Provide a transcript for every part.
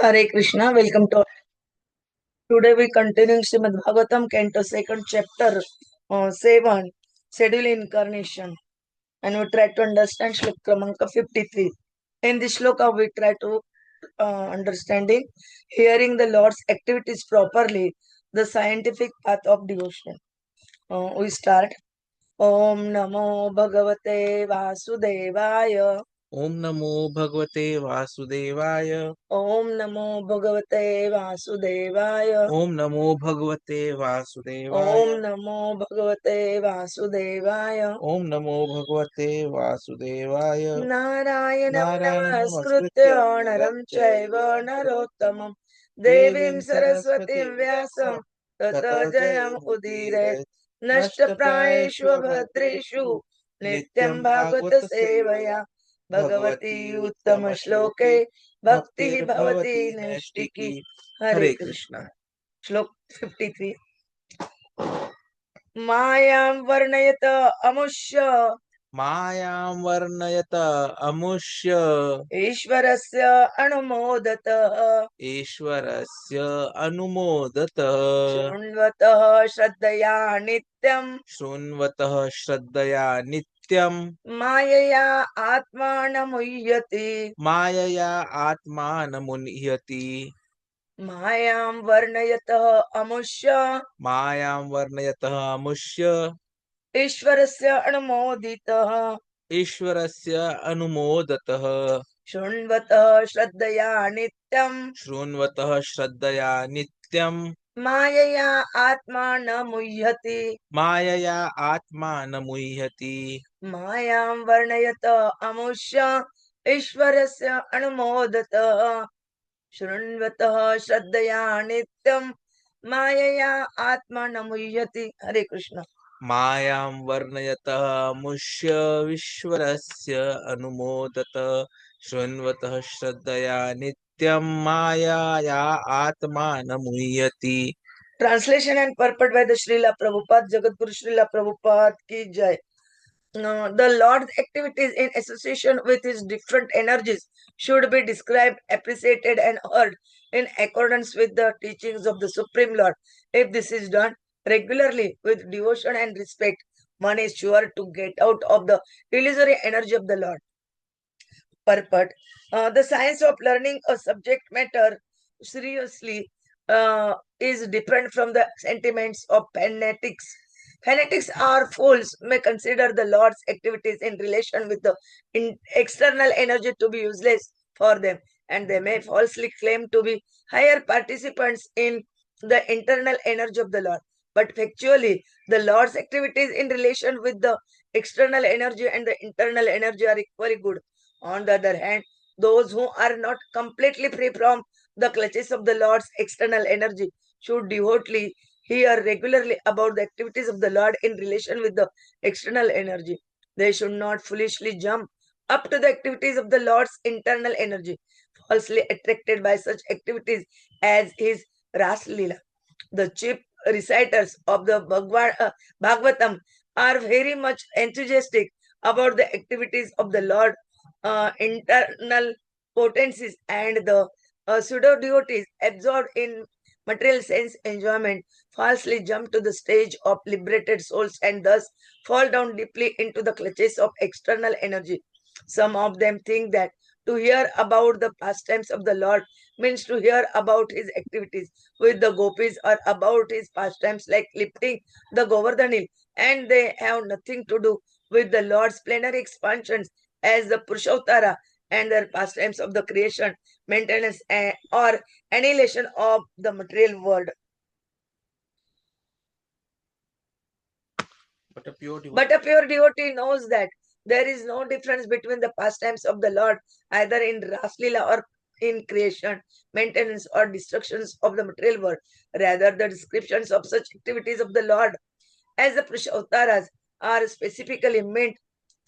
Hare Krishna, welcome to. Today we continue Srimad Bhagavatam, Canto 2nd chapter 7, Schedule Incarnation, and we try to understand Shlok Kramanka 53. In this shloka, we try to understanding hearing the Lord's activities properly, the scientific path of devotion. We start. Om Namo Bhagavate Vasudevaya. Om Namo Bhagavate Vasudevaya. Om Namo Bhagavate Vasudevaya. Om Namo Bhagavate Om Vasudevaya. Namo Bhagavate Vasudevaya. Om Namo Bhagavate Vasudevaya. Narayanam Narayana Namaskritya Namaskritya Naram Chaiva Chaiva Narottamam Narottamam Devim Devim Saraswatim Saraswati Vyasam Vyasam Tata Tata Jayam Udiret Jayamudire Nashta Prayeshva Nashtaprayeshva Bhadreshu Bhadreshu Nityam Nityam Bhagavata Bhagavata Sevaya Sevaya Bhagavati Bhagavati Uttama Uttama Shloke Shloke Bhakti Bhaktir Bhavati Bhavati Naistiki. Naistiki. Hare Hare Krishna. Krishna. Shlok 53. Mayam Varnayata Amusha Māyām varnayata amushya Ishvarasya Anumodata Ishvarasya anumodata Shunvatah Shraddhaya Nityam Shunvatah Shraddhaya Nityam Mayaya Atmanamuyyati Māyaya Atmanamunhyati Mayam Varnayatah Amusha Māyām varnayata amushya Ishvarasya Anumoditah Ishvarasya anumodatah Shunvatah Shraddhaya Nityam Shunvatah Shraddhaya Nityam Mayaya Atmanamuyyati Māyaya Atmanamuhyati Mayam Varnayatah Amusha Ishvarasya Anumodata Shrunvatah Shraddhaya Nityam Mayaya Atma Namuyati. Hare Krishna. Māyām varnayata mushya vishvarasya anumodata Shunvatah Shraddhaya Nityam Māyāya Atmanamuhyati. Translation and purport by the Śrīla Prabhupāda, Jagadguru Śrīla Prabhupāda ki jai. The Lord's activities in association with his different energies should be described, appreciated, and heard in accordance with the teachings of the Supreme Lord. If this is done regularly with devotion and respect, one is sure to get out of the illusory energy of the Lord. Purport. The science of learning a subject matter seriously is different from the sentiments of fanatics. Fanatics or fools may consider the Lord's activities in relation with the external energy to be useless for them, and they may falsely claim to be higher participants in the internal energy of the Lord. But factually, the Lord's activities in relation with the external energy and the internal energy are equally good. On the other hand, those who are not completely free from the clutches of the Lord's external energy should devotedly hear regularly about the activities of the Lord in relation with the external energy. They should not foolishly jump up to the activities of the Lord's internal energy, falsely attracted by such activities as his rāsa-līlā. The chief reciters of the Bhagavatam are very much enthusiastic about the activities of the Lord internal potencies, and the pseudo devotees absorbed in material sense enjoyment falsely jump to the stage of liberated souls and thus fall down deeply into the clutches of external energy. Some of them think that to hear about the pastimes of the Lord means to hear about his activities with the gopis or about his pastimes like lifting the Govardhan hill, and they have nothing to do with the Lord's plenary expansions as the puruṣa-avatāras and their pastimes of the creation, maintenance, or annihilation of the material world. But a pure But a pure devotee knows that there is no difference between the pastimes of the Lord, either in rāsa-līlā or in creation, maintenance, or destructions of the material world. Rather, the descriptions of such activities of the Lord as the puruṣa-avatāras are specifically meant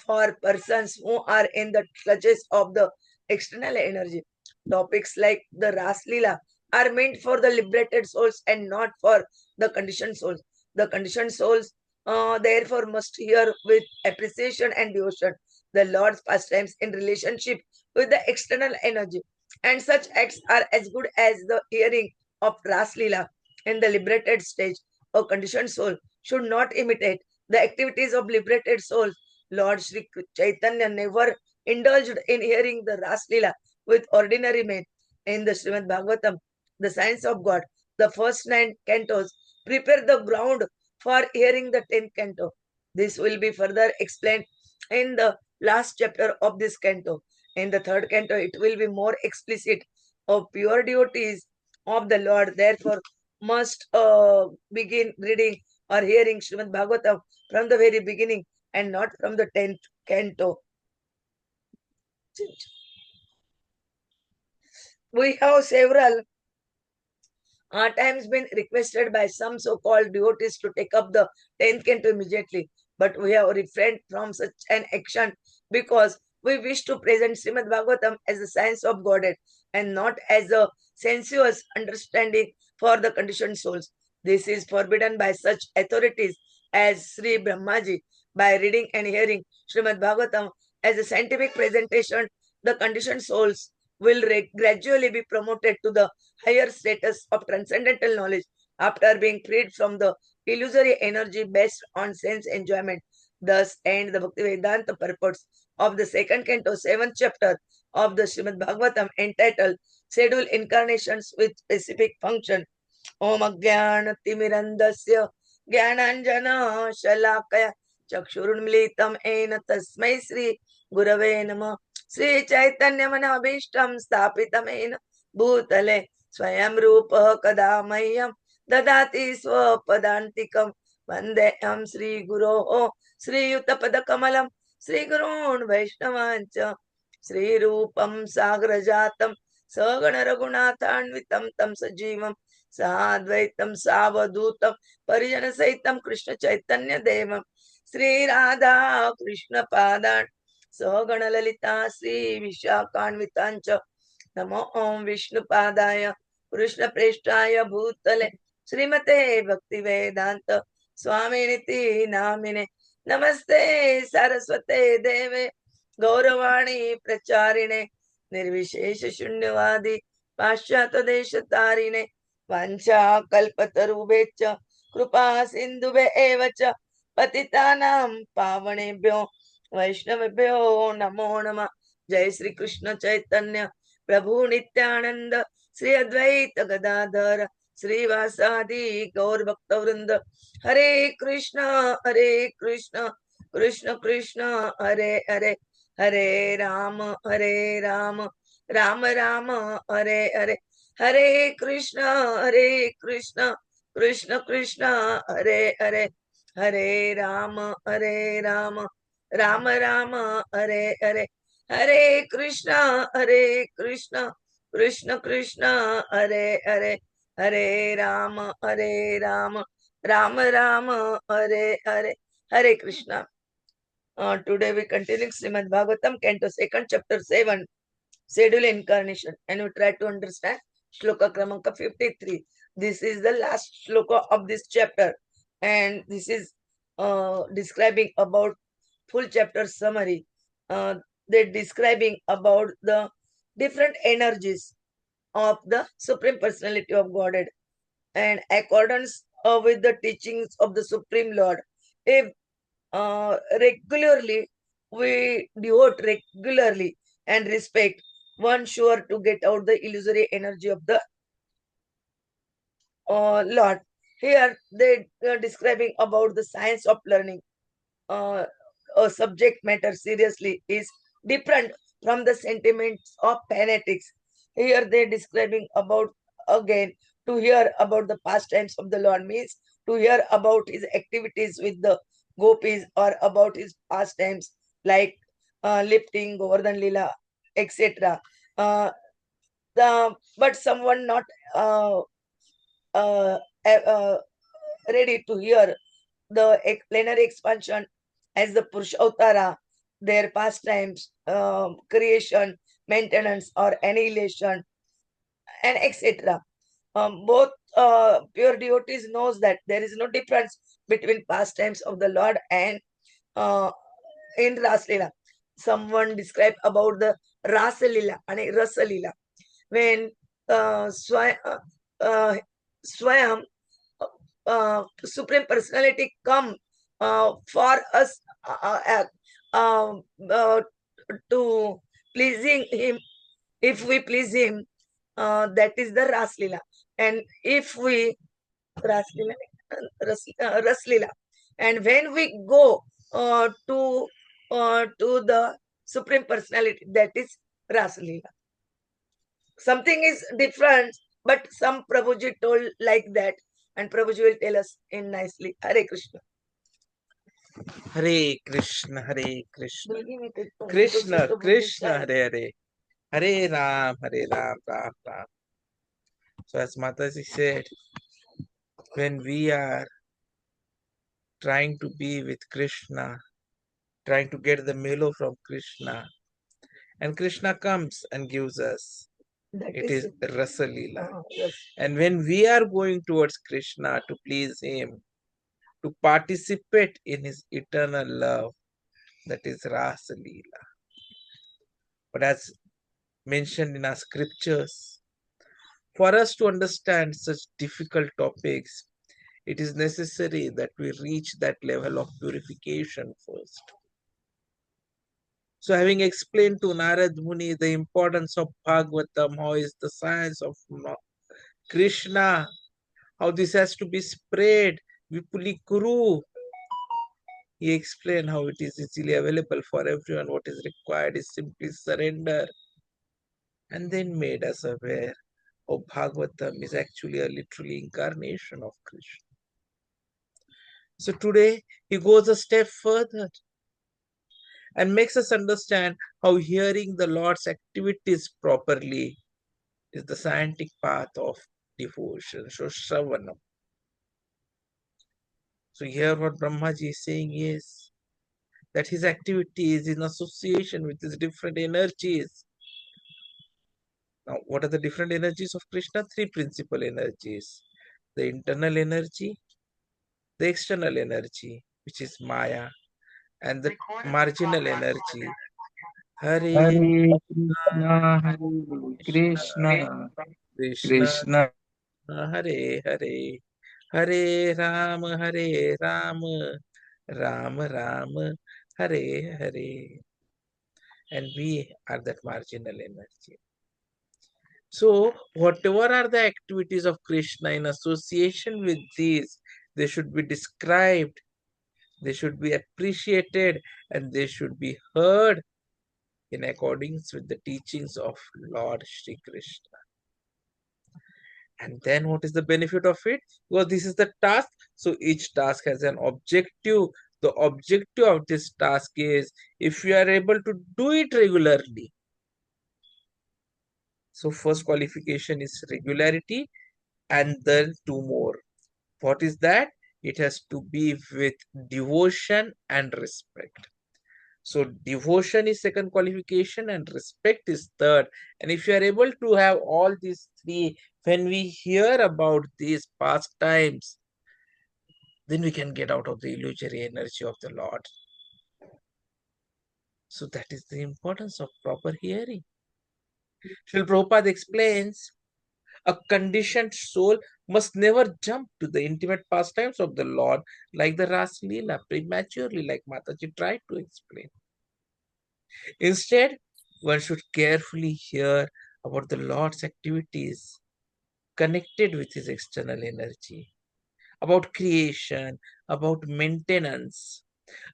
for persons who are in the clutches of the external energy. Topics like the rāsa-līlā are meant for the liberated souls and not for the conditioned souls. The conditioned souls therefore must hear with appreciation and devotion the Lord's pastimes in relationship with the external energy. and such acts are as good as the hearing of rāsa-līlā in the liberated stage. A conditioned soul should not imitate the activities of liberated souls. Lord Sri Chaitanya never indulged in hearing the rāsa-līlā with ordinary men. In the Srimad Bhagavatam, the science of God, the first 9 cantos prepare the ground for hearing the 10th canto. This will be further explained in the last chapter of this canto. In the 3rd canto, it will be more explicit of pure devotees of the Lord. Therefore, must begin reading or hearing Srimad Bhagavatam from the very beginning and not from the 10th canto. We have several times been requested by some so-called devotees to take up the 10th canto immediately, but we have refrained from such an action because we wish to present Srimad Bhagavatam as a science of Godhead and not as a sensuous understanding for the conditioned souls. This is forbidden by such authorities as Sri Brahmaji. By reading and hearing Srimad Bhagavatam as a scientific presentation, the conditioned souls will gradually be promoted to the higher status of transcendental knowledge after being freed from the illusory energy based on sense enjoyment. Thus end the Bhaktivedanta purports of the 2nd canto, 7th chapter of the Srimad Bhagavatam entitled Schedule Incarnations with Specific Function. Om Agyan Timirandasya Gyananjana Shalakaya Chakshurunmilitam Ena Tasmai Sri Gurave Nama Sri Chaitanya Manabhishtam Sthapitam Bhutale Swayam Rupa Kadamayyam Dadati Swapadantikam Vandeham Sri Guru Sri Yuttapada Kamalam Sri Gurun Vaishnavancha Sri Rupam Sagrajatam Sagana Raghunathanvitam Tam Sajivam Sadvaitam Savadutam Parijana Saitam Krishna Chaitanya Devam Sri Radha Krishna Padan Sagana Lalita Sri Vishakhanvitancha Namo Om Vishnu Padaya Krishna Preshtaya Bhutale Srimate Bhakti Vedanta Swaminiti Namine Namaste Saraswate Deve Gauravani Pracharine Nirvishesha Shunyavadi Pashyata Desha Tarine Vancha Kalpatarubhecha Krupa Sindhube Evacha Patitanam Pavanebhyo Vaishnavabhyo Namo Nama Jai Sri Krishna Chaitanya Prabhu Nityananda Sri Advaita Gadadhara Sri Vasadi Gaur Bhaktavrinda Hare Krishna Krishna Krishna Hare Hare Hare Rama Rama Rama Hare Hare Hare Krishna Krishna Krishna Hare Hare Hare Rama Rama Rama Hare Hare Hare Krishna Krishna Krishna Hare Hare Hare Rama Rama Rama Hare Hare Hare Krishna. Today we continue Srimad Bhagavatam, Canto 2nd, Chapter 7, Schedule Incarnation, and we try to understand Shloka Kramanka 53. This is the last shloka of this chapter, and this is describing about full chapter summary. They're describing about the different energies of the Supreme Personality of Godhead and accordance with the teachings of the Supreme Lord. If regularly we devote regularly and respect, one sure to get out the illusory energy of the Lord. Here they are describing about the science of learning. A subject matter seriously is different from the sentiments of fanatics. Here they're describing about again to hear about the pastimes of the Lord means to hear about his activities with the gopis or about his pastimes like lifting, Govardhan Lila, etc. But someone not uh, uh, uh, ready to hear the plenary expansion as the puruṣa-avatāra, their pastimes, creation, maintenance, or annihilation, and etc. Both pure devotees knows that there is no difference between pastimes of the Lord and uh, in rāsa-līlā. Someone described about the rāsa-līlā and rāsa-līlā. when Swayam, Supreme Personality come for us um, uh, to pleasing him. If we please him, that is the rāsa-līlā. And if we rāsa-līlā, rāsa-līlā. And when we go to the Supreme Personality, that is rāsa-līlā. Something is different, but some Prabhuji told like that, and Prabhuji will tell us in nicely. Hare Krishna. Hare Krishna, Hare Krishna, Krishna Krishna, Hare Hare, Hare Ram, Ram Ram. So as Mataji said, when we are trying to be with Krishna, trying to get the melo from Krishna, and Krishna comes and gives us, it is rāsa-līlā. Yes. And when we are going towards Krishna to please him, to participate in his eternal love, that is rāsa-līlā. But as mentioned in our scriptures, for us to understand such difficult topics, it is necessary that we reach that level of purification first. So having explained to Narad Muni the importance of Bhagavatam, how is the science of Krishna, how this has to be spread, Vipuli Kuru, he explained how it is easily available for everyone. What is required is simply surrender. And then made us aware of Bhagavatam is actually a literally incarnation of Krishna. So today he goes a step further and makes us understand how hearing the Lord's activities properly is the scientific path of devotion. So Shravanam. So here what Brahmaji is saying is that his activity is in association with his different energies. Now, what are the different energies of Krishna? Three principal energies. The internal energy, the external energy, which is Maya, and the marginal energy. Hare Hare Krishna, Krishna, Krishna, Hare Hare, Hare Ram, Ram Ram, Hare Hare. And we are that marginal energy. So, whatever are the activities of Krishna in association with these, they should be described, they should be appreciated, and they should be heard in accordance with the teachings of Lord Shri Krishna. And then what is the benefit of it? Well, this is the task. So each task has an objective. The objective of this task is if you are able to do it regularly. So first qualification is regularity, and then two more. What is that? It has to be with devotion and respect. So devotion is second qualification and respect is third. And if you are able to have all these three, when we hear about these pastimes, then we can get out of the illusory energy of the Lord. So that is the importance of proper hearing. Śrīla Prabhupāda explains, a conditioned soul must never jump to the intimate pastimes of the Lord like the rāsa-līlā, prematurely, like Mataji tried to explain. Instead, one should carefully hear about the Lord's activities connected with his external energy, about creation, about maintenance,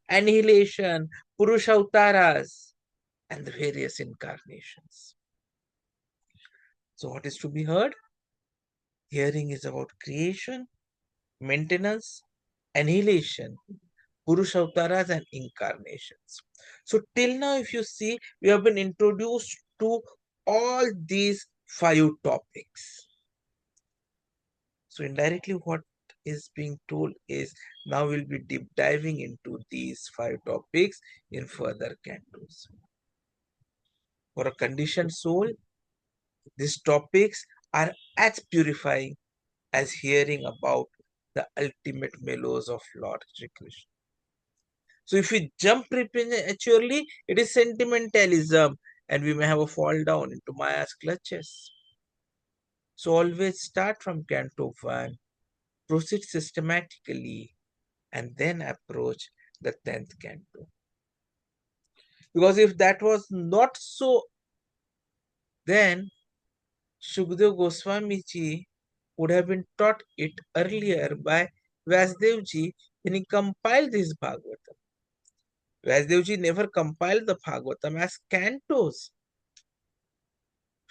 annihilation, puruṣa-avatāras, and the various incarnations. So, what is to be heard? Hearing is about creation, maintenance, annihilation, puruṣa-avatāras, and incarnations. So, till now, if you see, we have been introduced to all these 5 topics. So, indirectly, what is being told is now we'll be deep diving into these 5 topics in further cantos. For a conditioned soul, these topics are as purifying as hearing about the ultimate mellows of Lord Shri Krishna. So if we jump prematurely, it is sentimentalism and we may have a fall down into Maya's clutches. So always start from Canto 1, proceed systematically, and then approach the 10th Canto. Because if that was not so, then Shukdev Goswami ji would have been taught it earlier by Vyasdev ji when he compiled this Bhagavatam. Vyasdev ji never compiled the Bhagavatam as cantos.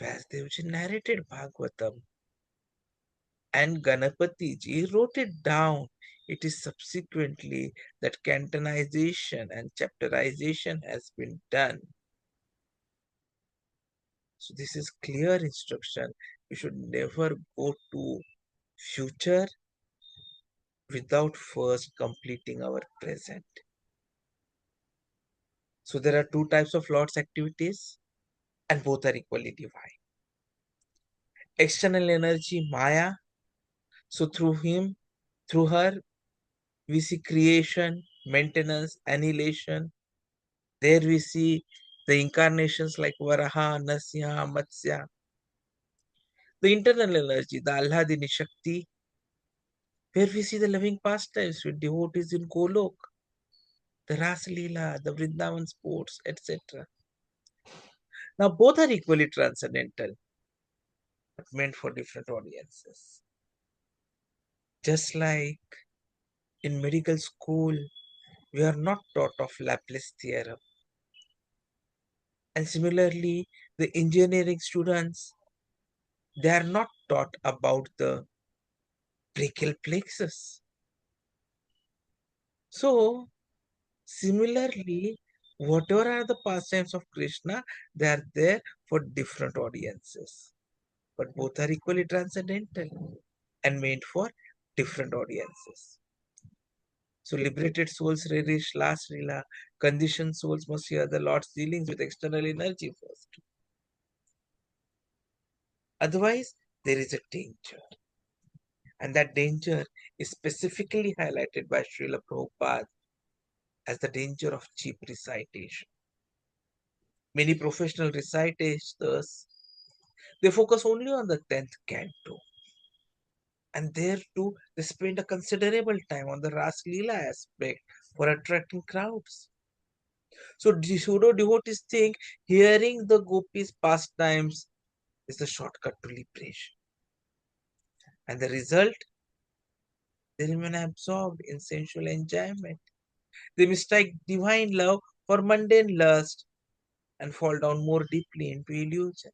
Vyasdev ji narrated Bhagavatam and Ganapati ji wrote it down. It is subsequently that cantonization and chapterization has been done. So this is clear instruction. We should never go to future without first completing our present. So there are two types of Lord's activities and both are equally divine. External energy, māyā. So through him, through her, we see creation, maintenance, annihilation. There we see the incarnations like Varaha, Nasya, Matsya. The internal energy, the Alladini Shakti, where we see the loving pastimes with devotees in Golok, the rāsa-līlā, the Vrindavan sports, etc. Now both are equally transcendental, but meant for different audiences. Just like in medical school, we are not taught of Laplace theorem. And similarly, the engineering students, they are not taught about the brachial plexus. So, similarly, whatever are the pastimes of Krishna, they are there for different audiences. But both are equally transcendental and meant for different audiences. So liberated souls relish rāsa-līlā. Conditioned souls must hear the Lord's dealings with external energy first. Otherwise, there is a danger. And that danger is specifically highlighted by Śrīla Prabhupāda as the danger of cheap recitation. Many professional recitators, they focus only on the 10th canto. And there too, they spend a considerable time on the rāsa-līlā aspect for attracting crowds. So pseudo devotees think hearing the gopis' pastimes is the shortcut to liberation. And the result, they remain absorbed in sensual enjoyment. They mistake divine love for mundane lust and fall down more deeply into illusion.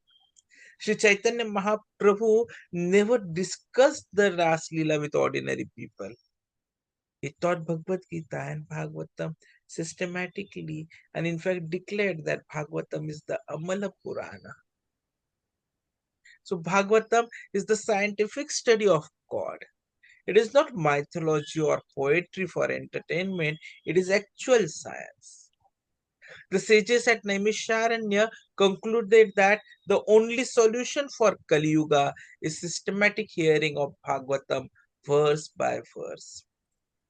Sri Chaitanya Mahaprabhu never discussed the Ras-Leela with ordinary people. He taught Bhagavad Gita and Bhagavatam systematically and in fact declared that Bhagavatam is the Amala Purana. So Bhagavatam is the scientific study of God. It is not mythology or poetry for entertainment, it is actual science. The sages at Naimisharanya concluded that the only solution for Kali Yuga is systematic hearing of Bhagavatam verse by verse.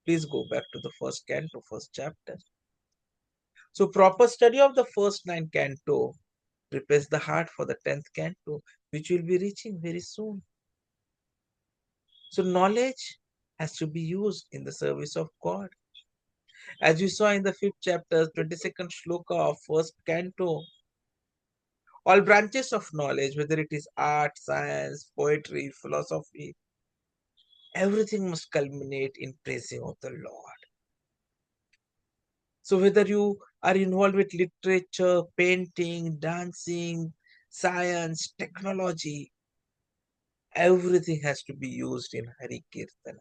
Please go back to the first canto, first chapter. So proper study of the first 9 canto prepares the heart for the 10th canto, which will be reaching very soon. So knowledge has to be used in the service of God. As we saw in the 5th chapter, 22nd shloka of first canto, all branches of knowledge, whether it is art, science, poetry, philosophy, everything must culminate in praising of the Lord. So whether you are involved with literature, painting, dancing, science, technology, everything has to be used in Hari Kirtana.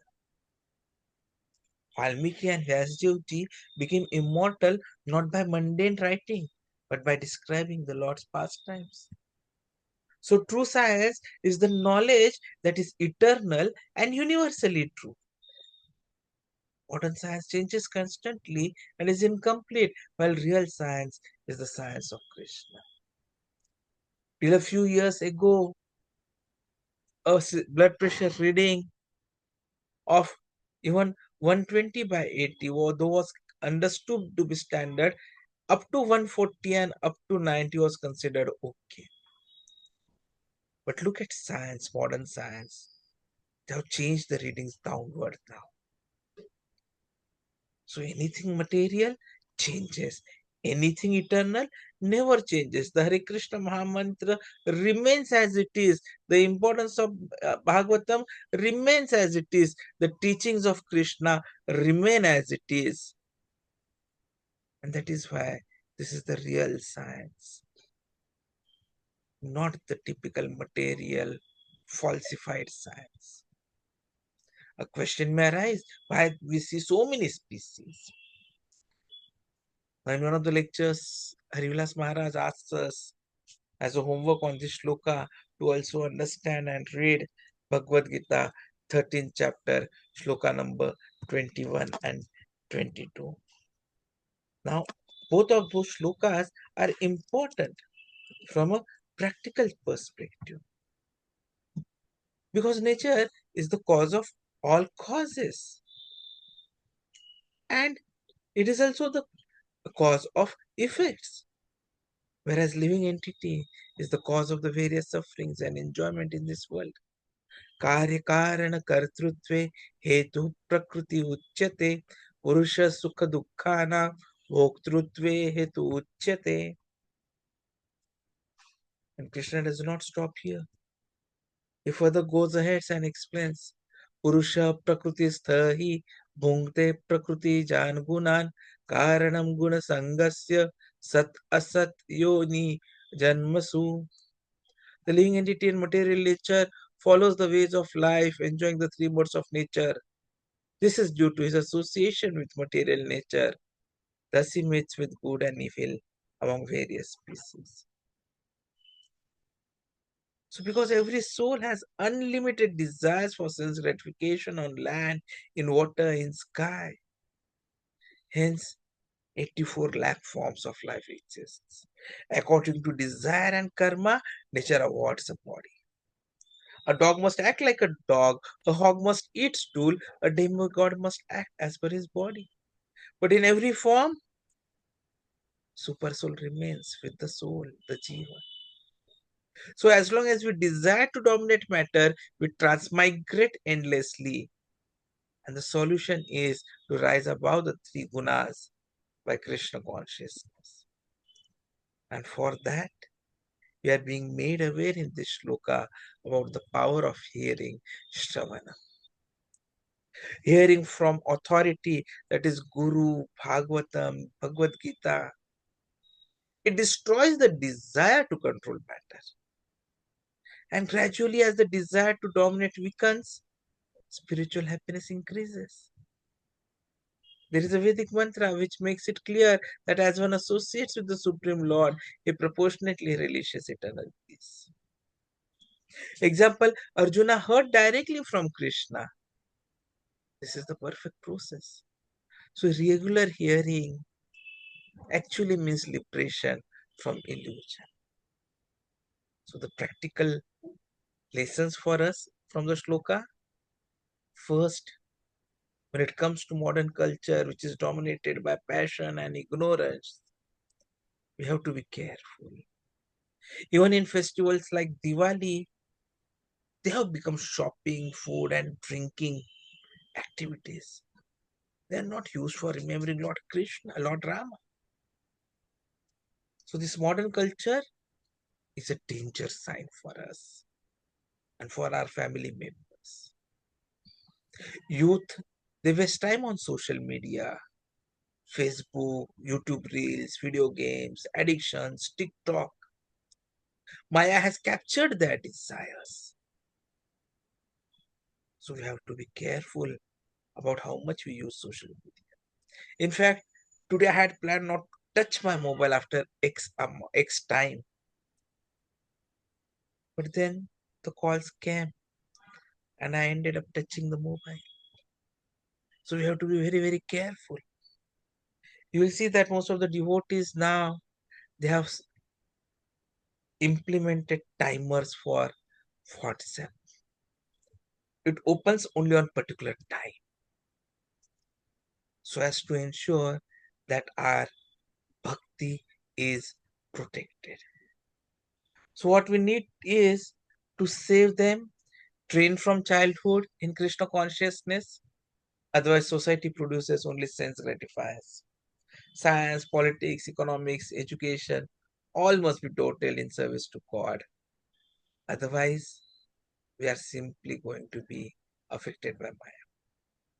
Valmiki and Vyasdev ji became immortal not by mundane writing, but by describing the Lord's pastimes. So true science is the knowledge that is eternal and universally true. Modern science changes constantly and is incomplete, while real science is the science of Krishna. Till a few years ago, a blood pressure reading of even 120 by 80, although was understood to be standard, up to 140 and up to 90 was considered okay. But look at science, modern science. They have changed the readings downward now. So anything material changes. Anything eternal never changes. The Hare Krishna Mahamantra remains as it is. The importance of Bhagavatam remains as it is. The teachings of Krishna remain as it is. And that is why this is the real science, not the typical material falsified science. A question may arise why we see so many species. In one of the lectures, Harivilas Maharaj asks us as a homework on this shloka to also understand and read Bhagavad Gita 13th chapter, shloka number 21 and 22. Now, both of those shlokas are important from a practical perspective because nature is the cause of all causes and it is also the cause of effects, whereas living entity is the cause of the various sufferings and enjoyment in this world. Karya karana kartrutve hetu prakriti uchyate purusha sukha dukkhana bhoktrutve hetu uchyate. And Krishna does not stop here. He further goes ahead and explains Purusha prakriti sthahi bhungte prakriti jan gunan karanam guna sangasya sat asat yoni janmasu. The living entity in material nature follows the ways of life, enjoying the three modes of nature. This is due to his association with material nature. Thus, he meets with good and evil among various species. So, because every soul has unlimited desires for sense gratification on land, in water, in sky, hence 84 lakh forms of life exists. According to desire and karma, nature awards a body. A dog must act like a dog, a hog must eat stool, a demigod must act as per his body. But in every form, super soul remains with the soul, the jiva. So as long as we desire to dominate matter, we transmigrate endlessly. And the solution is to rise above the three gunas by Krishna consciousness. And for that, we are being made aware in this shloka about the power of hearing, Shravana. Hearing from authority, that is Guru, Bhagavatam, Bhagavad Gita. It destroys the desire to control matter. And gradually, as the desire to dominate weakens, spiritual happiness increases. There is a Vedic mantra which makes it clear that as one associates with the Supreme Lord, he proportionately relishes eternal peace. Example, Arjuna heard directly from Krishna. This is the perfect process. So regular hearing actually means liberation from illusion. So the practical lessons for us from the shloka. First, when it comes to modern culture, which is dominated by passion and ignorance, we have to be careful. Even in festivals like Diwali, they have become shopping, food, and drinking activities. They are not used for remembering Lord Krishna, Lord Rama. So this modern culture is a danger sign for us and for our family members. Youth, they waste time on social media, Facebook, YouTube Reels, video games, addictions, TikTok. Maya has captured their desires. So we have to be careful about how much we use social media. In fact, today I had planned not to touch my mobile after X time. But then the calls came and I ended up touching the mobile. So we have to be very, very careful. You will see that most of the devotees now, they have implemented timers for WhatsApp. It opens only on particular time so as to ensure that our bhakti is protected. So what we need is to save them, trained from childhood in Krishna consciousness. Otherwise, society produces only sense gratifiers. Science, politics, economics, education, all must be total in service to God. Otherwise, we are simply going to be affected by Maya.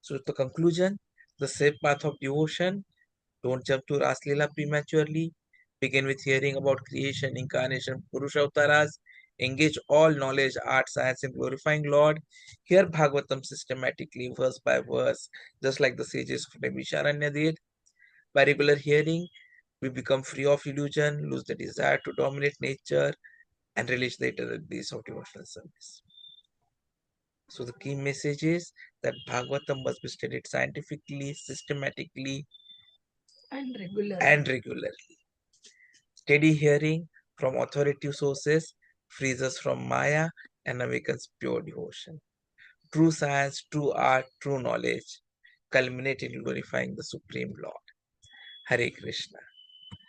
So, the conclusion, the safe path of devotion, don't jump to rāsa-līlā prematurely. Begin with hearing about creation, incarnation, puruṣa-avatāras. Engage all knowledge, art, science in glorifying Lord. Hear Bhagavatam systematically, verse by verse, just like the sages of Naimisharanya did. By regular hearing, we become free of illusion, lose the desire to dominate nature, and release the eternal bliss of devotional service. So the key message is that Bhagavatam must be studied scientifically, systematically, and regularly. Steady hearing from authoritative sources frees us from Maya and awakens pure devotion. True science, true art, true knowledge culminate in glorifying the Supreme Lord. Hare Krishna.